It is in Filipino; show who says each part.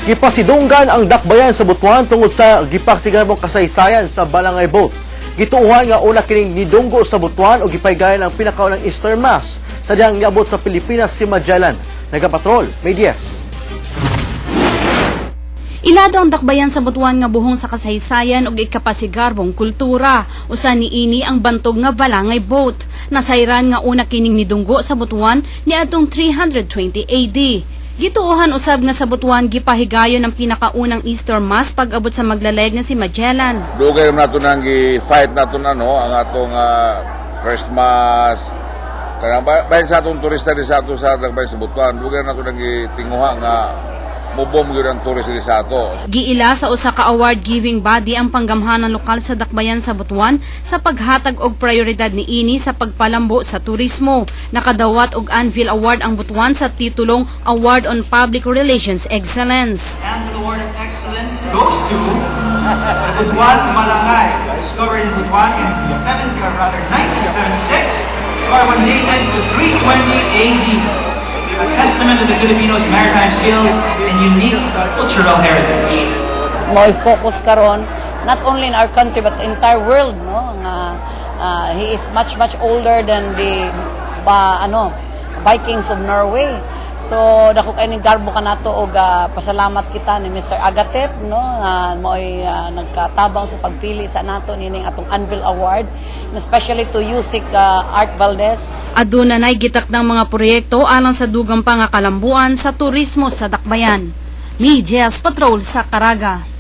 Speaker 1: Gipasidunggan ang dakbayan sa Butuan tungod sa gipaksigarbong kasaysayan sa Balangay Boat. Gituuhan nga una kining nidunggo sa Butuan o gipaygayan ang pinakaunang Easter Mass sa diyang niabot sa Pilipinas si Magellan. Nagapatrol, May 10.
Speaker 2: Ilado ang dakbayan sa Butuan nga buhong sa kasaysayan ug ikapasigarbong kultura. Usa niini ang bantog nga Balangay Boat. Nasayran nga una kining nidunggo sa Butuan niadtong 320 AD. Gituohan usab nga sa Butuan gipahigayon ang pinakaunang Easter Mass pag-abot sa maglalayag nga si Magellan.
Speaker 3: Dugay nato nang gi-fight nato ang atong first Mass. Kaya bayan sa atong turista di sa ato sa dakbayan sa Butuan, dugay nato nang gitinguha nga mubom gyud ang turista di sa ato. Giila
Speaker 2: sa usa ka award-giving body ang panggamhanan lokal sa dakbayan sa Butuan sa paghatag og prioridad niini sa pagpalambo sa turismo. Nakadawat og Anvil Award ang Butuan sa titulong Award on Public Relations Excellence.
Speaker 4: And the award of excellence goes to the Butuan Malangay, discovered in Butuan in 1976 or when dated to 320 AD. A testament to the Filipinos' maritime skills and unique cultural heritage.
Speaker 5: Mo'y focus karon not only in our country but entire world, no? He is much older than the Vikings of Norway. So dako kay ning garbo kanato og pasalamat kita ni Mr. Agatep, no? Mo'y nagkatabang sa pagpili sa nato nining atong Anvil Award, and especially to Yusik Art Valdez.
Speaker 2: Aduna nay gitakdang mga proyekto alang sa dugang pangakalambuan sa turismo sa dakbayan. May 10 Patrol sa Caraga.